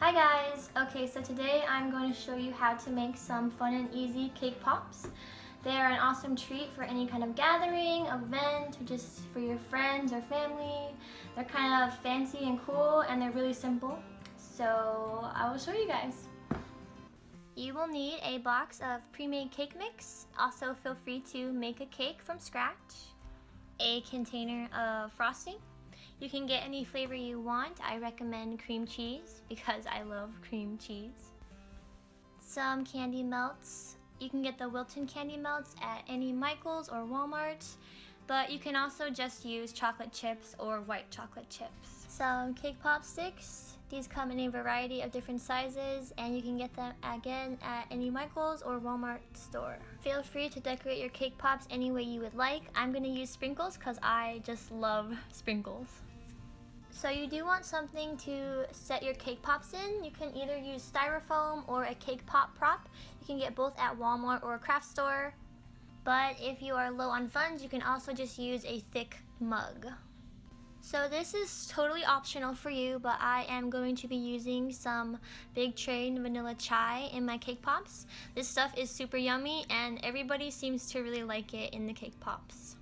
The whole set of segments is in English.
Hi guys! Okay, so today I'm going to show you how to make some fun and easy cake pops. They are an awesome treat for any kind of gathering, event, or just for your friends or family. They're kind of fancy and cool, and they're really simple. So I will show you guys. You will need a box of pre-made cake mix. Also feel free to make a cake from scratch. A container of frosting. You can get any flavor you want. I recommend cream cheese because I love cream cheese. Some candy melts. You can get the Wilton candy melts at any Michaels or Walmart, but you can also just use chocolate chips or white chocolate chips. Some cake pop sticks. These come in a variety of different sizes, and you can get them again at any Michaels or Walmart store. Feel free to decorate your cake pops any way you would like. I'm going to use sprinkles because I just love sprinkles. So you do want something to set your cake pops in. You can either use styrofoam or a cake pop prop. You can get both at Walmart or a craft store. But if you are low on funds, you can also just use a thick mug. So this is totally optional for you, but I am going to be using some Big Train vanilla chai in my cake pops. This stuff is super yummy and everybody seems to really like it in the cake pops.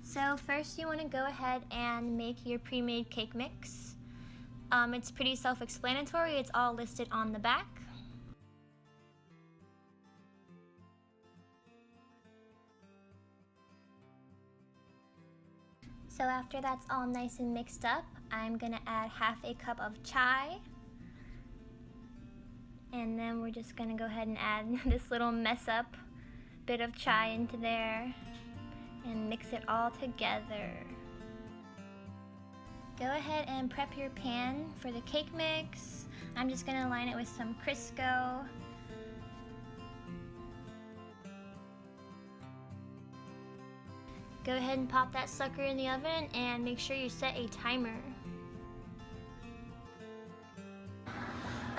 So first you want to go ahead and make your pre-made cake mix. It's pretty self-explanatory, it's all listed on the back. So after that's all nice and mixed up, I'm going to add half a cup of chai. And then we're just going to go ahead and add this little mess up bit of chai into there and mix it all together. Go ahead and prep your pan for the cake mix. I'm just going to line it with some Crisco. Go ahead and pop that sucker in the oven and make sure you set a timer.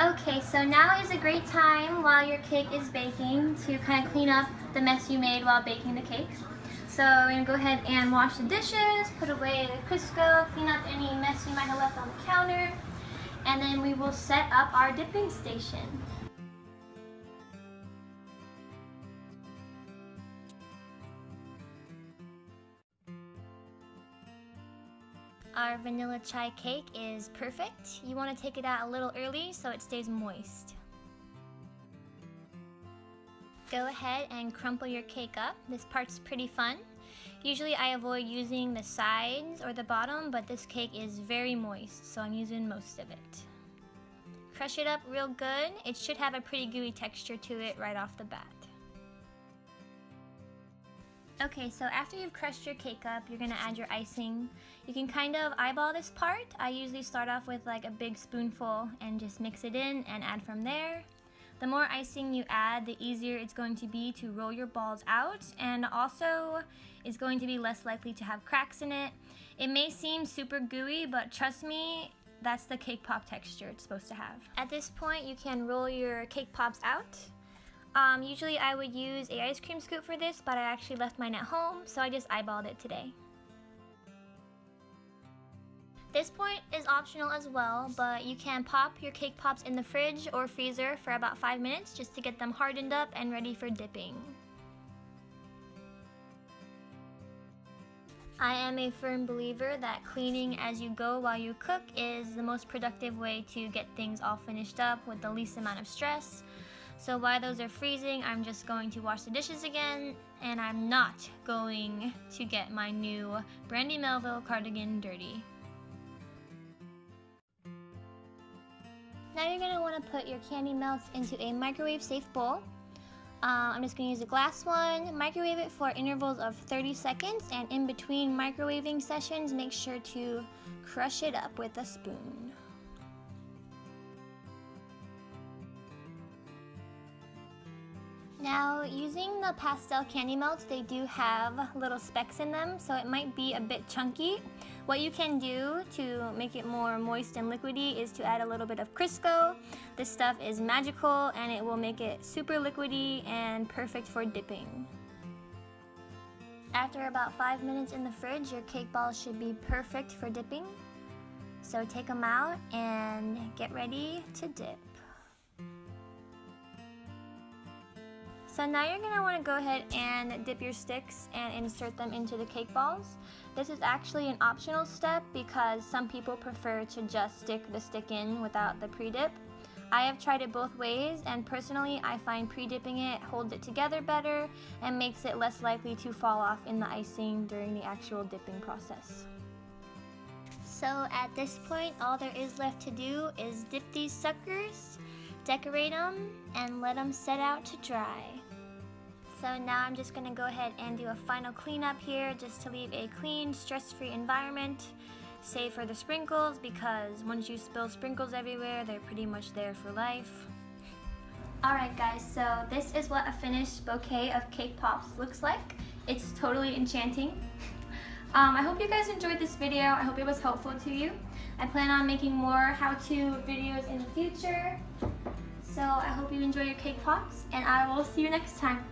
Okay, so now is a great time while your cake is baking to kind of clean up the mess you made while baking the cake. So we're going to go ahead and wash the dishes, put away the Crisco, clean up any mess you might have left on the counter, and then we will set up our dipping station. Our vanilla chai cake is perfect. You want to take it out a little early so it stays moist. Go ahead and crumple your cake up. This part's pretty fun. Usually I avoid using the sides or the bottom, but this cake is very moist, so I'm using most of it. Crush it up real good. It should have a pretty gooey texture to it right off the bat. Okay, so after you've crushed your cake up, you're gonna add your icing. You can kind of eyeball this part. I usually start off with like a big spoonful and just mix it in and add from there. The more icing you add, the easier it's going to be to roll your balls out, and also it's going to be less likely to have cracks in it. It may seem super gooey, but trust me, that's the cake pop texture it's supposed to have. At this point, you can roll your cake pops out. Usually I would use a ice cream scoop for this, but I actually left mine at home, so I just eyeballed it today. This point is optional as well, but you can pop your cake pops in the fridge or freezer for about 5 minutes just to get them hardened up and ready for dipping. I am a firm believer that cleaning as you go while you cook is the most productive way to get things all finished up with the least amount of stress. So while those are freezing, I'm just going to wash the dishes again, and I'm not going to get my new Brandy Melville cardigan dirty. Now you're going to want to put your candy melts into a microwave safe bowl. I'm just going to use a glass one, microwave it for intervals of 30 seconds, and in between microwaving sessions, make sure to crush it up with a spoon. Now, using the pastel candy melts, they do have little specks in them, so it might be a bit chunky. What you can do to make it more moist and liquidy is to add a little bit of Crisco. This stuff is magical and it will make it super liquidy and perfect for dipping. After about 5 minutes in the fridge, your cake balls should be perfect for dipping. So take them out and get ready to dip. So now you're going to want to go ahead and dip your sticks and insert them into the cake balls. This is actually an optional step because some people prefer to just stick the stick in without the pre-dip. I have tried it both ways, and personally I find pre-dipping it holds it together better and makes it less likely to fall off in the icing during the actual dipping process. So at this point, all there is left to do is dip these suckers, decorate them, and let them set out to dry. So now I'm just gonna go ahead and do a final cleanup here just to leave a clean, stress-free environment, save for the sprinkles, because once you spill sprinkles everywhere, they're pretty much there for life. Alright guys, so this is what a finished bouquet of cake pops looks like. It's totally enchanting. I hope you guys enjoyed this video. I hope it was helpful to you. I plan on making more how-to videos in the future. So I hope you enjoy your cake pops, and I will see you next time.